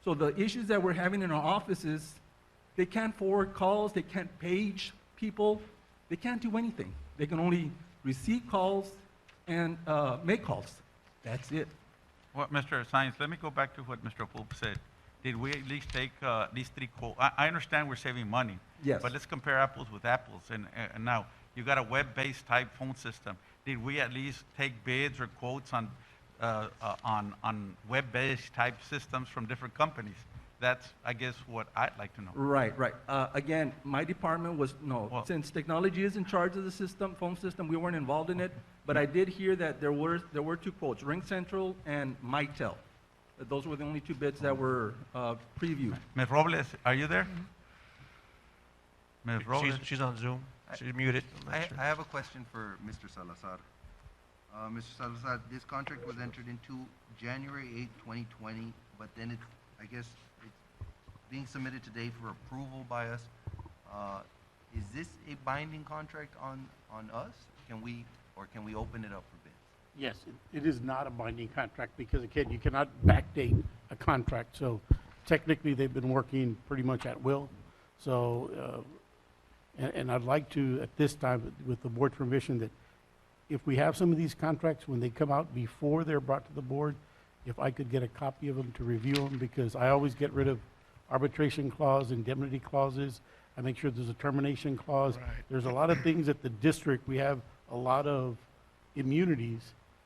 So the issues that we're having in our offices, they can't forward calls, they can't page people, they can't do anything. They can only receive calls and make calls. That's it. Well, Mr. Science, let me go back to what Mr. Pope said. Did we at least take these 3 quotes? I understand we're saving money. Yes. But let's compare apples with apples. And now, you got a web-based type phone system. Did we at least take bids or quotes on web-based type systems from different companies? That's, I guess, what I'd like to know. Right. Again, my department was, Well- since technology is in charge of the system, phone system, we weren't involved in it, but I did hear that there were 2 quotes, Ring Central and Mitel. Those were the only 2 bids that were previewed. Ms. Robles, are you there? Ms. Robles? She's on Zoom. She's muted. I'm I not sure. have a question for Mr. Salazar. Mr. Salazar, this contract was entered into January 8, 2020, but then it's, I guess, it's being submitted today for approval by us. Is this a binding contract on us? Can we open it up for bids? Yes, it is not a binding contract because, again, you cannot backdate a contract. So technically, they've been working pretty much at will. So, and I'd like to, at this time, with the board's permission, that if we have some of these contracts, when they come out before they're brought to the board, if I could get a copy of them to review them, because I always get rid of arbitration clause, indemnity clauses. I make sure there's a termination clause. Right. There's a lot of things at the district, we have a lot of immunities,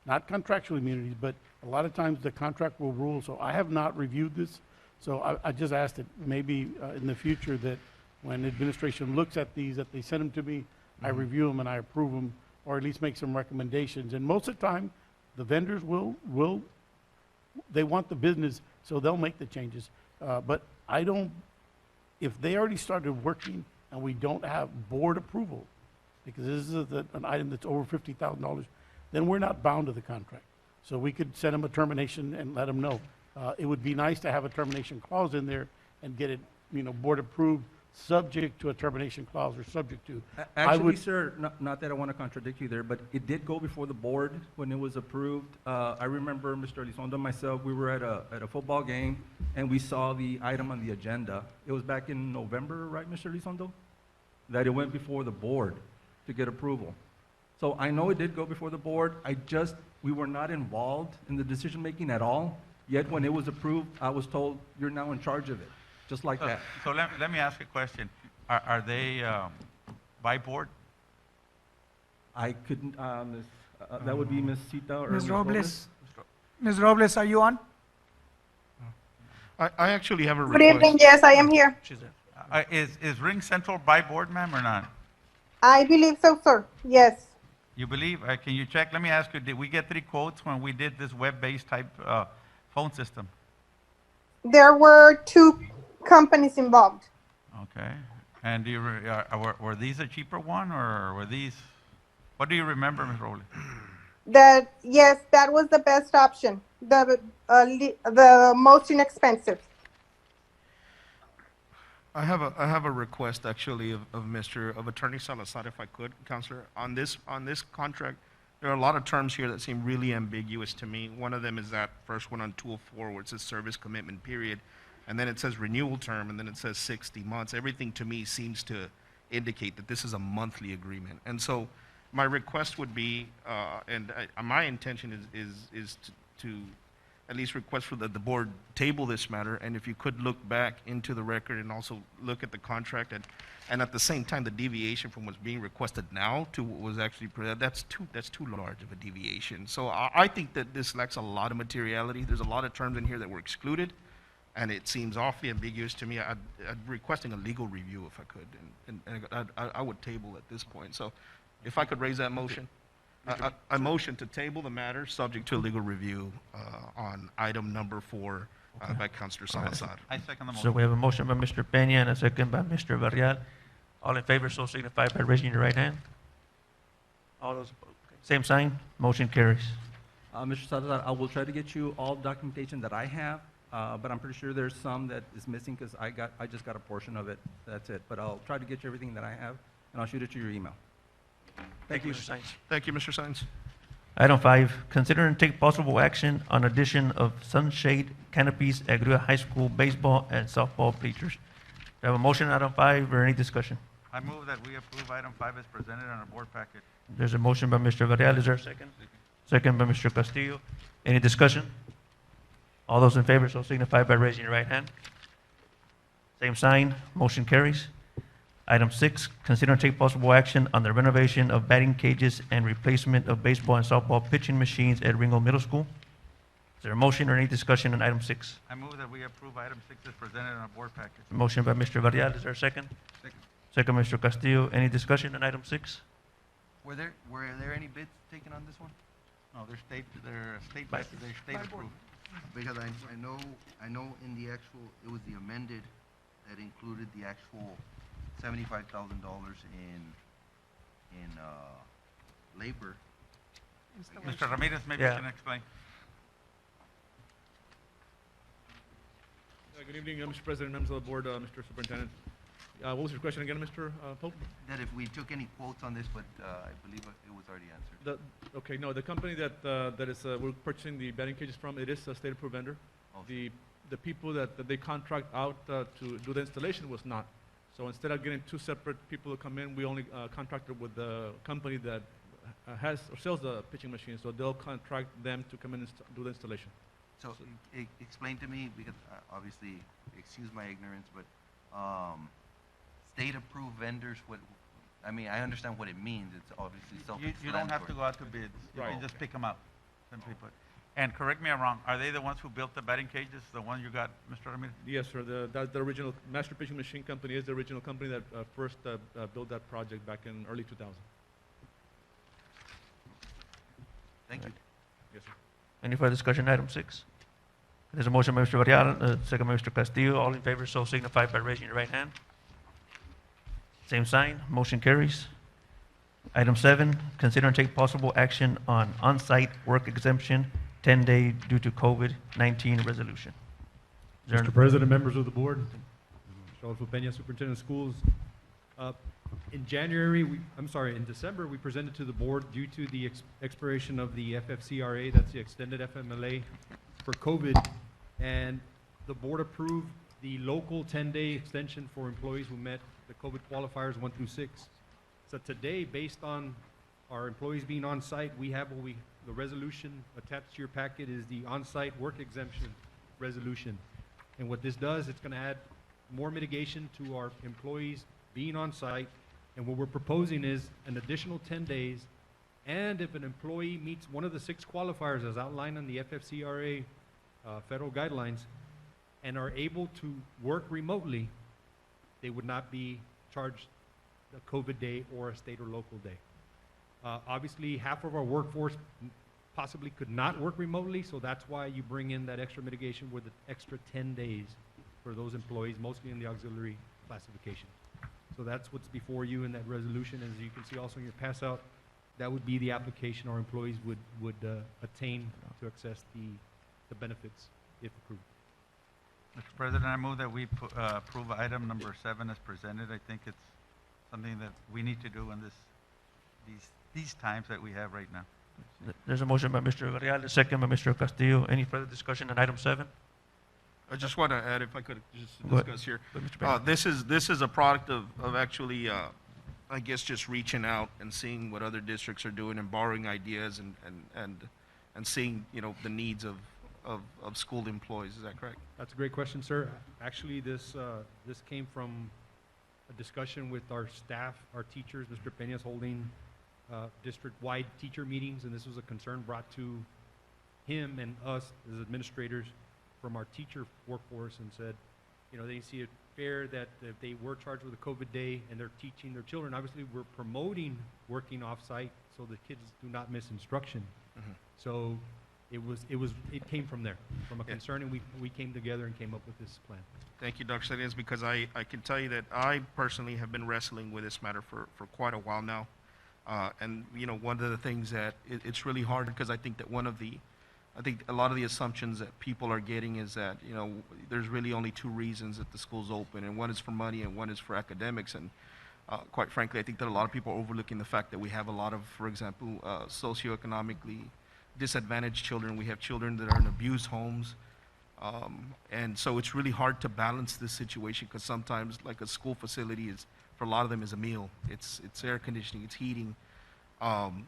not contractual immunities, but a lot of times the contract will rule. So I have not reviewed this. So I just asked that maybe in the future that when administration looks at these, that they send them to me, I review them and I approve them, or at least make some recommendations. And most of the time, the vendors they want the business, so they'll make the changes. But I don't, if they already started working and we don't have board approval, because this is an item that's over $50,000, then we're not bound to the contract. So we could send them a termination and let them know. It would be nice to have a termination clause in there and get it, board approved, subject to a termination clause or subject to. Actually, sir, not that I want to contradict you there, but it did go before the board when it was approved. I remember Mr. Elizondo and myself, we were at a football game, and we saw the item on the agenda. It was back in November, right, Mr. Elizondo? That it went before the board to get approval. So I know it did go before the board. We were not involved in the decision-making at all, yet when it was approved, I was told, you're now in charge of it, just like that. So let me ask a question. Are they by board? I couldn't, that would be Ms. Sita or Ms. Ms. Robles. Ms. Robles, are you on? I actually have a Good request. evening, yes, I am here. She's there. Is Ring Central by board, ma'am, or not? I believe so, sir, yes. You believe? Can you check? Let me ask you, did we get 3 quotes when we did this web-based type phone system? There were 2 companies involved. Okay. And do you were these a cheaper one, or were these? What do you remember, Ms. Rowley? Yes, that was the best option, the most inexpensive. I have a request actually of Attorney Salazar, if I could, Counselor. On this contract, there are a lot of terms here that seem really ambiguous to me. One of them is that first one on 204 where it says service commitment period, and then it says renewal term, and then it says 60 months. Everything to me seems to indicate that this is a monthly agreement. And so my request would be, my intention is to at least request for the board table this matter, and if you could look back into the record and also look at the contract, and at the same time, the deviation from what's being requested now to what was actually, that's too large of a deviation. So I think that this lacks a lot of materiality. There's a lot of terms in here that were excluded, and it seems awfully ambiguous to me. I'm requesting a legal review if I could, and I would table at this point. So if I could raise that motion. I motion to table the matter subject to legal review on item number 4 by Councilor Salazar. I second the motion. So we have a motion by Mr. Peña and a second by Mr. Varela. All in favor, so signify by raising your right hand. All those opposed, same sign, motion carries. Mr. Salazar, I will try to get you all documentation that I have, but I'm pretty sure there's some that is missing because I just got a portion of it. That's it. But I'll try to get you everything that I have, and I'll shoot it to your email. Thank you, Mr. Sainz. Thank you, Mr. Sines. Item 5, consider and take possible action on addition of sunshade canopies at Grua High School baseball and softball bleachers. Do I have a motion on item 5 or any discussion? I move that we approve item 5 as presented on our board packet. There's a motion by Mr. Varela. Is there a second? Second by Mr. Castillo. Any discussion? All those in favor, so signify by raising your right hand. Same sign, motion carries. Item 6, consider and take possible action on the renovation of batting cages and replacement of baseball and softball pitching machines at Ringgold Middle School. Is there a motion or any discussion on item 6? I move that we approve item 6 as presented on our board packet. Motion by Mr. Varela. Is there a second? Second. Second, Mr. Castillo. Any discussion on item 6? Were there any bids taken on this one? No, they're state approved. Because I know in the actual, it was the amended that included the actual $75,000 in labor. Mr. Ramirez, maybe you Yeah. can explain. Good evening, Mr. President, members of the board, Mr. Superintendent. What was your question again, Mr. Pope? That if we took any quotes on this, but I believe it was already answered. Okay, no, the company that is we're purchasing the batting cages from, it is a state-approved vendor. Oh. The the people that they contract out to do the installation was not. So instead of getting two separate people to come in, we only contracted with the company that has or sells the pitching machine. So they'll contract them to come in and do the installation. So explain to me, because obviously, excuse my ignorance, but state-approved vendors, I mean, I understand what it means. It's obviously self-explanatory. You don't have to go out to bids. You Right. can just pick them up, simply put. And correct me if I'm wrong, are they the ones who built the batting cages, the one you got, Mr. Ramirez? Yes, sir. The original Master Pitching Machine Company is the original company that first built that project back in early 2000. Thank you. Yes, sir. Any further discussion, item 6? There's a motion by Mr. Varela, second by Mr. Castillo. All in favor, so signify by raising your right hand. Same sign, motion carries. Item 7, consider and take possible action on on-site work exemption, 10-day due to COVID-19 resolution. Is there Mr. President, members of the board, Mr. Adolfo Peña, Superintendent of Schools. In December, we presented to the board due to the expiration of the FFCRA, that's the extended FMLA for COVID, and the board approved the local 10-day extension for employees who met the COVID qualifiers 1 through 6. So today, based on our employees being on site, we have the resolution attached to your packet is the on-site work exemption resolution. And what this does, it's going to add more mitigation to our employees being on site. And what we're proposing is an additional 10 days. And if an employee meets one of the 6 qualifiers as outlined in the FFCRA federal guidelines and are able to work remotely, they would not be charged a COVID day or a state or local day. Obviously, half of our workforce possibly could not work remotely, so that's why you bring in that extra mitigation with the extra 10 days for those employees, mostly in the auxiliary classification. So that's what's before you in that resolution. As you can see also in your pass out, that would be the application our employees would attain to access the benefits if approved. Mr. President, I move that we approve item number 7 as presented. I think it's something that we need to do in these times that we have right now. There's a motion by Mr. Varela, second by Mr. Castillo. Any further discussion on item 7? I just want to add, if I could just Go ahead. discuss here. Go ahead, Mr. Peña. This is a product of actually, I guess, just reaching out and seeing what other districts are doing and borrowing ideas and seeing, the needs of school employees. Is that correct? That's a great question, sir. Actually, this came from a discussion with our staff, our teachers. Mr. Peña's holding district-wide teacher meetings, and this was a concern brought to him and us as administrators from our teacher workforce, and said, they see it fair that if they were charged with a COVID day and they're teaching their children, obviously we're promoting working off-site so the kids do not miss instruction. Mhm. So it came from there, from a concern, and we came together and came up with this plan. Thank you, Dr. Salinas, because I can tell you that I personally have been wrestling with this matter for quite a while now. And, one of the things that it's really hard, because I think that I think a lot of the assumptions that people are getting is that, there's really only 2 reasons that the school's open, and one is for money and one is for academics. And quite frankly, I think that a lot of people are overlooking the fact that we have a lot of, for example, socioeconomically disadvantaged children. We have children that are in abused homes. And so it's really hard to balance this situation, because sometimes, like, a school facility for a lot of them is a meal. It's air conditioning, it's heating. And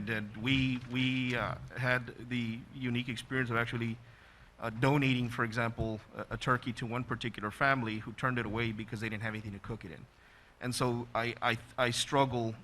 then we had the unique experience of actually donating, for example, a turkey to one particular family who turned it away because they didn't have anything to cook it in. And so I struggle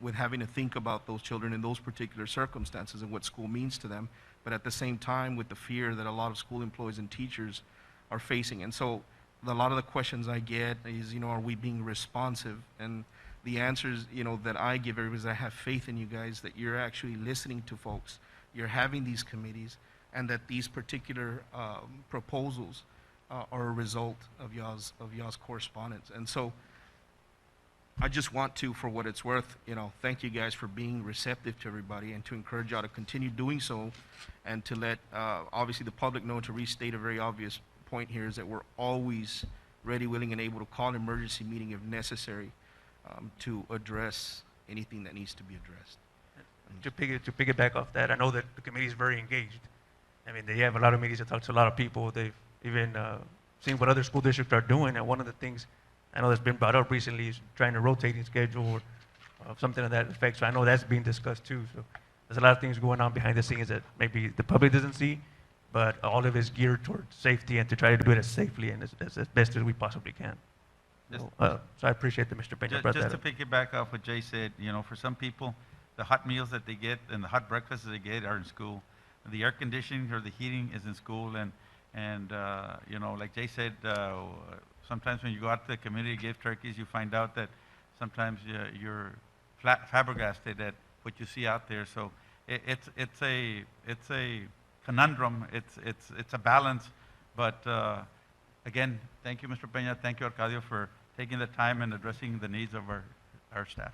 with having to think about those children in those particular circumstances and what school means to them, but at the same time with the fear that a lot of school employees and teachers are facing. And so a lot of the questions I get is, are we being responsive? And the answers, that I give everybody is I have faith in you guys, that you're actually listening to folks, you're having these committees, and that these particular proposals are a result of y'all's correspondence. And so I just want to, for what it's worth, thank you guys for being receptive to everybody, and to encourage y'all to continue doing so, and to let, obviously, the public know, to restate a very obvious point here, is that we're always ready, willing, and able to call an emergency meeting if necessary, to address anything that needs to be addressed. To piggyback off that, I know that the committee is very engaged. I mean, they have a lot of meetings, they talk to a lot of people. even seeing what other school districts are doing. And one of the things I know that's been brought up recently is trying to rotating schedule or something of that effect. So I know that's being discussed too. So there's a lot of things going on behind the scenes that maybe the public doesn't see, but all of it is geared towards safety and to try to do it as safely and as best as we possibly can. So I appreciate that Mr. Peña brought that Just to up. piggyback off what Jay said, you know, for some people, the hot meals that they get and the hot breakfasts that they get are in school. The air conditioning or the heating is in school, and you know, like Jay said, sometimes when you go out to the community to give turkeys, you find out that sometimes you're flabbergasted at what you see out there. So it's a conundrum. It's a balance, but again, thank you, Mr. Peña. Thank you, Arcadio, for taking the time and addressing the needs of our staff.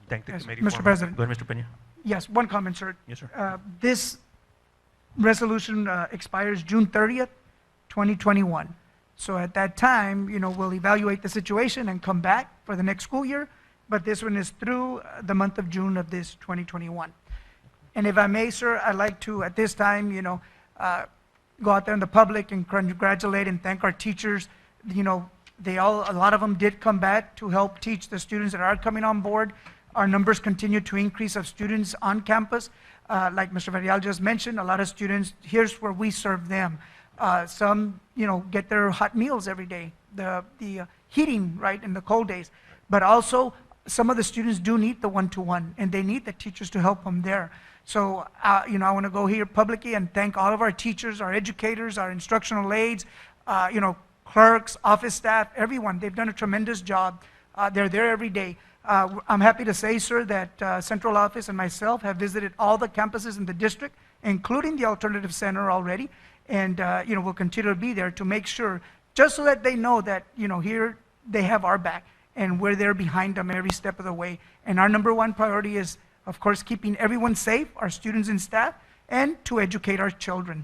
Thank the Yes, committee. Mr. President. Go ahead, Mr. Peña. Yes, one comment, sir. Yes, sir. This resolution expires June 30th, 2021. So at that time, you know, we'll evaluate the situation and come back for the next school year, but this one is through the month of June of this 2021. And if I may, sir, I'd like to, at this time, you know, go out there in the public and congratulate and thank our teachers. You know, a lot of them did come back to help teach the students that are coming on board. Our numbers continue to increase of students on campus. Like Mr. Varela just mentioned, a lot of students, here's where we serve them. Some, you know, get their hot meals every day, the heating, right, in the cold days. But also, some of the students do need the one-to-one, and they need the teachers to help them there. So, you know, I want to go here publicly and thank all of our teachers, our educators, our instructional aides, you know, clerks, office staff, everyone. They've done a tremendous job. They're there every day. I'm happy to say, sir, that central office and myself have visited all the campuses in the district, including the alternative center already. And, you know, we'll continue to be there to make sure, just so that they know that, you know, here they have our back and we're there behind them every step of the way. And our number one priority is, of course, keeping everyone safe, our students and staff, and to educate our children.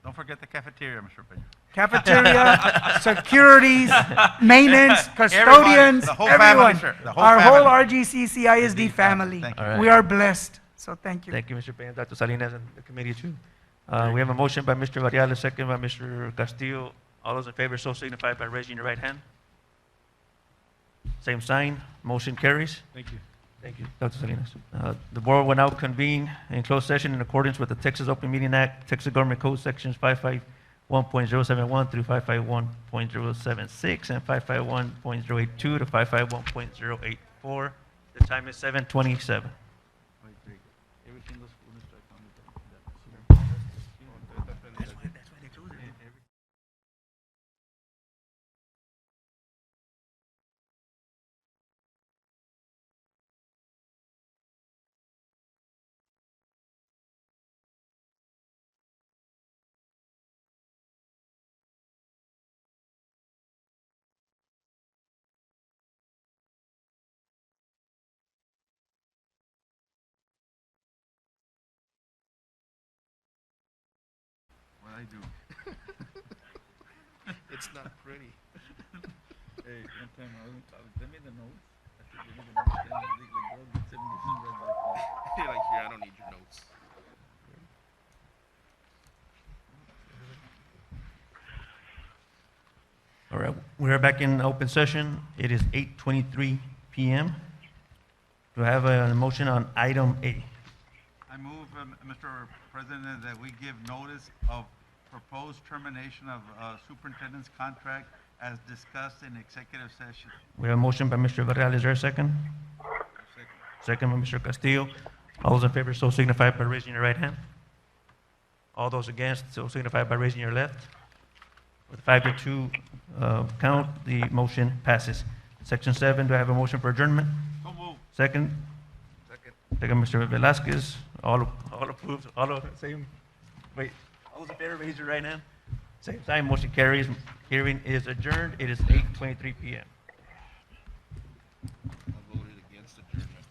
Don't forget the cafeteria, Mr. Peña. Cafeteria, securities, maintenance, custodians, the whole everyone. family, sir. The whole Our whole family. RGCCISD family. Thank you. All right. We are blessed. So thank you. Thank you, Mr. Peña, Dr. Salinas, and the committee too. We have a motion by Mr. Varela, second by Mr. Castillo. All those in favor so signify by raising your right hand. Same sign. Motion carries. Thank you. Thank you, Dr. Salinas. The board will now convene in closed session in accordance with the Texas Open Meeting Act, Texas Government Code Sections 551.071 through 551.076 and 551.082 to 551.084. The time is 7:27. What I do? It's not pretty. Hey, one time send me the notes. I said, give me the notes. Then the girl gets it and gives me right back. You're like, here, I don't need your notes. All right, we are back in open session. It is 8:23 p.m. Do I have a motion on item A? I move, Mr. President, that we give notice of proposed termination of superintendent's contract as discussed in executive session. We have a motion by Mr. Varela. Is there a second? Second by Mr. Castillo. All those in favor so signify by raising your right hand. All those against so signify by raising your left. With 5-2 count, the motion passes. Section 7, do I have a motion for adjournment? So move. Second? Second, Mr. Velasquez. All approved, same. Wait, all those in favor, raise your right hand. Same sign, motion carries. Hearing is adjourned. It is 8:23 p.m. I voted against adjournment.